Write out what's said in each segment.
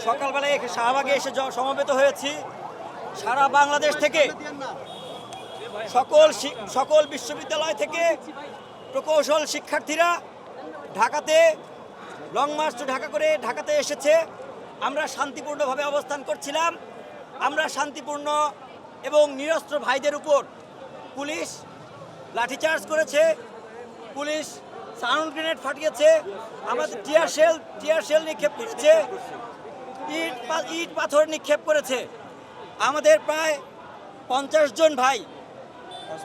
সকালবেলায় শাহবাগে এসে সমবেত হয়েছি। সারা বাংলাদেশ থেকে সকল বিশ্ববিদ্যালয় থেকে প্রকৌশল শিক্ষার্থীরা ঢাকাতে লং মার্চ টু ঢাকা করে ঢাকাতে এসেছে। আমরা শান্তিপূর্ণভাবে অবস্থান করছিলাম। আমরা শান্তিপূর্ণ এবং নিরস্ত্র ভাইদের উপর পুলিশ লাঠিচার্জ করেছে, পুলিশ সাউন্ড গ্রেনেড ফাটিয়েছে, আমাদের টিয়ার শেল নিক্ষেপ করেছে, ইট পাথর নিক্ষেপ করেছে। আমাদের প্রায় 50 জন ভাই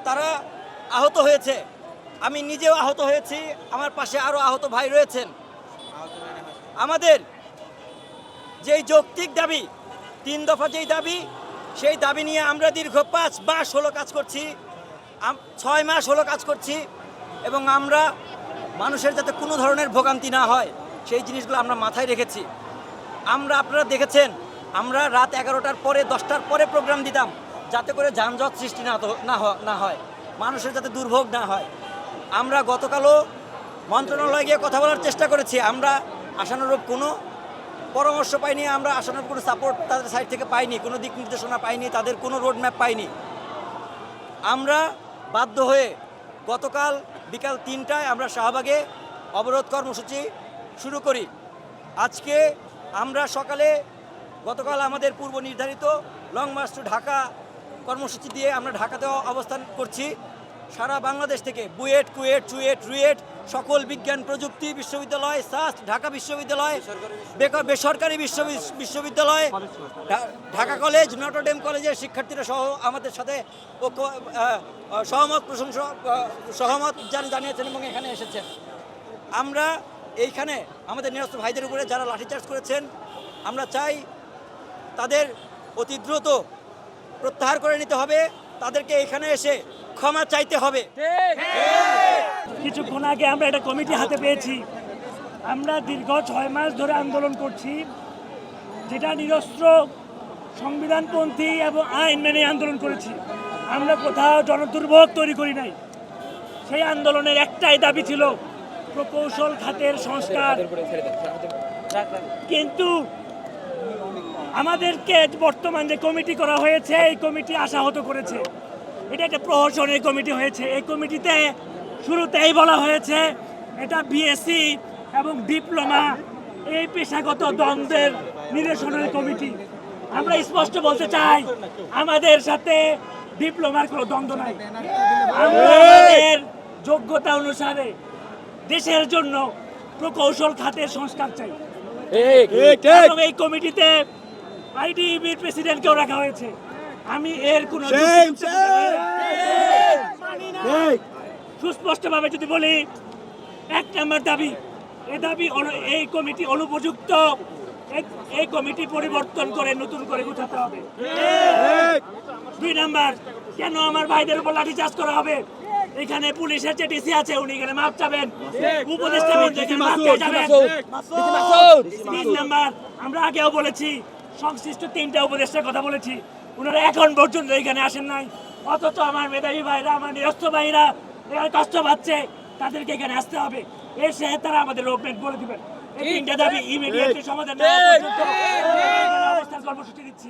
তারা আহত হয়েছে। আমি নিজেও আহত হয়েছি, আমার পাশে আরও আহত ভাই রয়েছেন। আমাদের যেই যৌক্তিক দাবি 3 দফা যেই দাবি, সেই দাবি নিয়ে আমরা দীর্ঘ 5 মাস হলো কাজ করছি, 6 মাস হলো কাজ করছি, এবং আমরা মানুষের যাতে কোনো ধরনের ভোগান্তি না হয় সেই জিনিসগুলো আমরা মাথায় রেখেছি। আপনারা দেখেছেন আমরা রাত 11টার পরে 10টার পরে প্রোগ্রাম দিতাম, যাতে করে যানজট সৃষ্টি না হয়, মানুষের যাতে দুর্ভোগ না হয়। আমরা গতকালও মন্ত্রণালয়ে গিয়ে কথা বলার চেষ্টা করেছি। আমরা আশানুরূপ কোনো পরামর্শ পাইনি, আমরা আশানুরূপ কোনো সাপোর্ট তাদের সাইড থেকে পাইনি, কোনো দিক নির্দেশনা পাইনি, তাদের কোনো রোড ম্যাপ পাইনি। আমরা বাধ্য হয়ে গতকাল বিকাল 3টায় আমরা শাহবাগে অবরোধ কর্মসূচি শুরু করি। আজকে আমরা গতকাল আমাদের পূর্ব নির্ধারিত লং মার্চ টু ঢাকা কর্মসূচি দিয়ে আমরা ঢাকাতেও অবস্থান করছি। সারা বাংলাদেশ থেকে বুয়েট, কুয়েট, চুয়েট, রুয়েট, সকল বিজ্ঞান প্রযুক্তি বিশ্ববিদ্যালয়, সাস্ট, ঢাকা বিশ্ববিদ্যালয়, বেসরকারি বিশ্ববিদ্যালয়, ঢাকা কলেজ, নটরডেম কলেজের শিক্ষার্থীরা সহ আমাদের সাথে সহমত জানিয়েছেন এবং এখানে এসেছেন। আমরা এইখানে আমাদের নিরস্ত্র ভাইদের উপরে যারা লাঠিচার্জ করেছেন, আমরা চাই তাদের অতি দ্রুত প্রত্যাহার করে নিতে হবে, তাদেরকে এখানে এসে ক্ষমা চাইতে হবে। কিছুক্ষণ আগে আমরা একটা কমিটি হাতে পেয়েছি। আমরা দীর্ঘ 6 মাস ধরে আন্দোলন করছি, যেটা নিরস্ত্র সংবিধানপন্থী এবং আইন মেনে আন্দোলন করেছি। আমরা কোথাও জনদুর্ভোগ তৈরি করি নাই। সেই আন্দোলনের একটাই দাবি ছিল প্রকৌশল খাতের সংস্কার। কিন্তু আমাদেরকে বর্তমান যে কমিটি করা হয়েছে, এই কমিটি আশাহত করেছে। এটা একটা প্রহসনের কমিটি হয়েছে। এই কমিটিতে শুরুতেই বলা হয়েছে এটা বিএসসি এবং ডিপ্লোমা এই পেশাগত দ্বন্দ্বের নিরসনের কমিটি। আমরা স্পষ্ট বলতে চাই আমাদের সাথে ডিপ্লোমার কোনো দ্বন্দ্ব নাই। আমরা আমাদের যোগ্যতা অনুসারে দেশের জন্য প্রকৌশল খাতের সংস্কার চাই। এবং এই কমিটিতে আইডিবির প্রেসিডেন্টকেও রাখা হয়েছে। আমি এর কোনো সুস্পষ্টভাবে যদি বলি, 1 নম্বর দাবি, এই কমিটি অনুপযুক্ত। এই কমিটি পরিবর্তন করে নতুন করে গুছাতে হবে। 2 নম্বর, কেন আমার ভাইদের উপর লাঠিচার্জ করা হবে? এখানে পুলিশের যে ডিসি আছে উনি এখানে মাপ চাবেন, উপদেষ্টা মাপ চাবেন। 3 নম্বর, আমরা আগেও বলেছি, সংশ্লিষ্ট 3টা উপদেষ্টার কথা বলেছি, ওনারা এখন পর্যন্ত এখানে আসেন নাই। অথচ আমার মেধাবী ভাইরা, আমার নিরস্ত্র ভাইরা এখানে কষ্ট পাচ্ছে, তাদেরকে এখানে আসতে হবে। এসে তারা আমাদের রোডম্যাপ বলে দিবেন। এই 3টা দাবি ইমিডিয়েটলি সমাধান না হওয়া পর্যন্ত অবস্থান কর্মসূচি দিচ্ছি।